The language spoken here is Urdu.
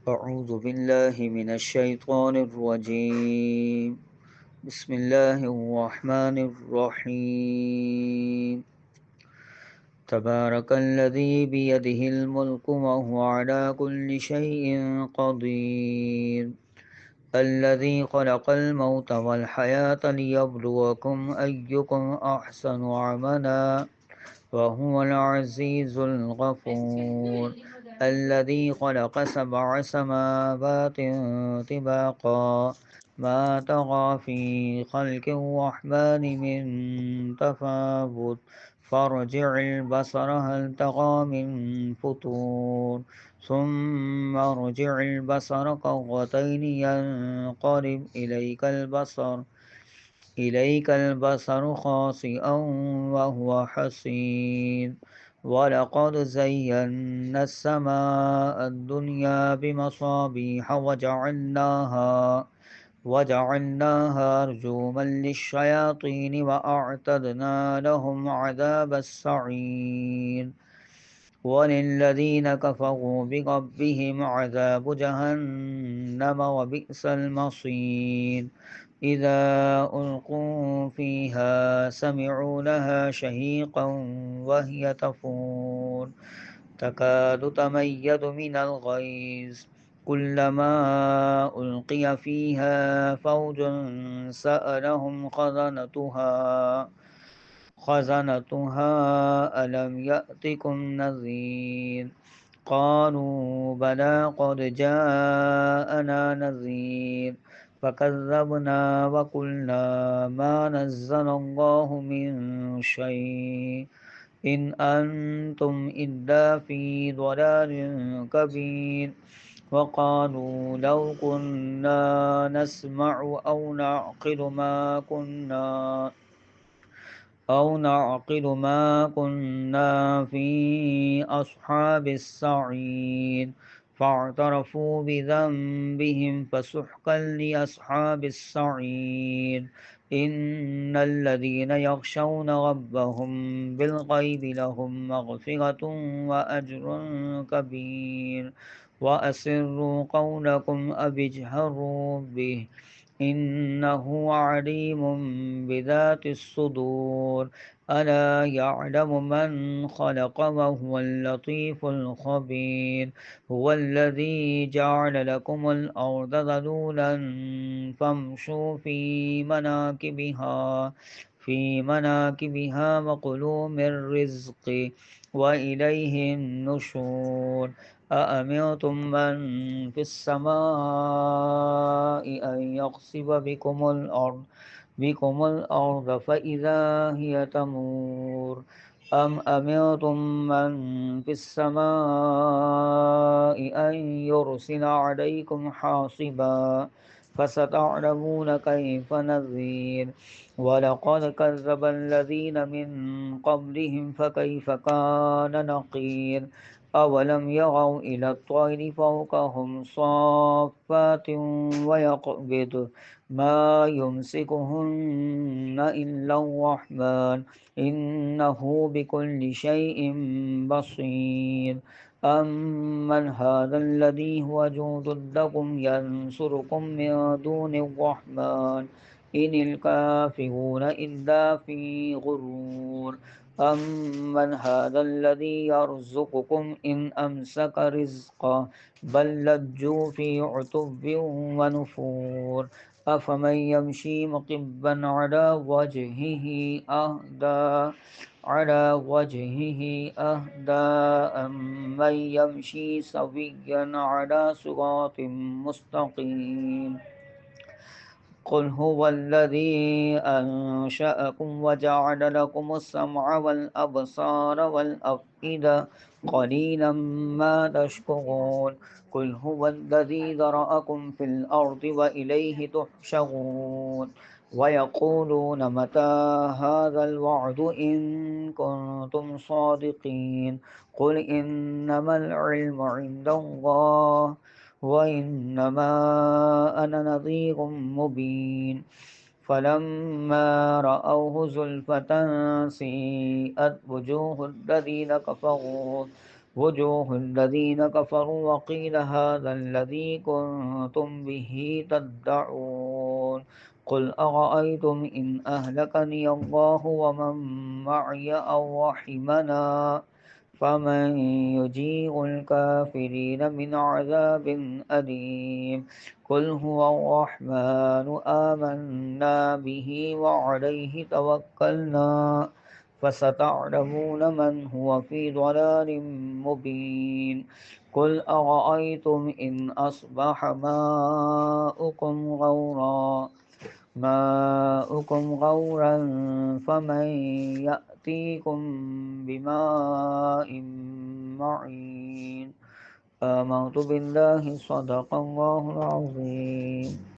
أعوذ بالله من الشيطان الرجيم. بسم الله الرحمن الرحيم. تبارك الذي بيده الملك وهو على كل شيء قدير. الذي خلق الموت والحياة ليبلوكم أيكم أحسن عملا وهو العزيز الغفور. الذي خلق سبع سماوات طباقا ما ترى في خلق الرحمن من تفاوت فارجع البصر هل ترى من فطور ثم ارجع البصر كرتين ينقلب إليك البصر خاسئا وهو حسير. ولقد زينا السماء الدنيا بمصابيح وجعلناها رجوما للشياطين وأعتدنا لهم عذاب السعير. وللذين كفروا بربهم عذاب جهنم وبئس المصير. إذا ألقوا فيها سمعوا لها شهيقا وهي تفور تكاد تميز من الغيظ كلما ألقي فيها فوج سألهم خزنتها ألم يأتكم نذير قالوا بلى قد جاءنا نذير فكذبنا وقلنا ما نزل الله من شيء إن أنتم إلا في ضلال كبير. وقالوا لو كنا نسمع أو نعقل ما كنا في أصحاب السعير فاعترفوا بذنبهم فسحقا لأصحاب السعير. إن الذين يخشون ربهم بالغيب لهم مغفرة وأجر كبير. وأسروا قولكم أو اجهروا به إنه عليم بذات الصدور. ألا يعلم من خلق وهو اللطيف الخبير. هو الذي جعل لكم الأرض ذلولا فامشوا في مناكبها وكلوا من رزقه وإليه النشور. أأمنتم من في السماء أن يخسف بكم الأرض فإذا هي تمور أم أمنتم من في السماء أن يرسل عليكم حاصبا فستعلمون كيف نذير. ولقد كذب الذين من قبلهم فكيف كان نقير. أولم يروا إلى الطير فوقهم صافات ويقبض ما يمسكهن إلا الرحمن إنه بكل شيء بصير. أمن هذا الذي هو جند لكم ينصركم من دون الرحمن إن الكافرون إلا في غرور. أمن هذا الذي يرزقكم إن أمسك رزقه بل لجوا في عتب ونفور. أفمن يمشي مقبا على وجهه أهدى أمن يمشي سويا على صراط مستقيم. قل هو الذي أنشأكم وجعل لكم السمع والأبصار والأفئدة قليلا ما تشكرون. قل هو الذي ذرأكم في الأرض وإليه تحشرون. ويقولون متى هذا الوعد إن كنتم صادقين. قل إنما العلم عند الله وإنما أنا نذير مبين. فلما رأوه زلفة سيئت وجوه الذين كفروا وجوه الذين كفروا وقيل هذا الذي كنتم به تدعون قل أرأيتم إن أهلكني الله ومن معي أو رحمنا فمن يجير الكافرين من عذاب أليم قل هو الرحمن آمنا به وعليه توكلنا فستعلمون من هو في ضلال مبين قل أرأيتم إن أصبح ماؤكم غورا فمن يأتيكم بماء معين آمنت بالله صدق الله العظيم.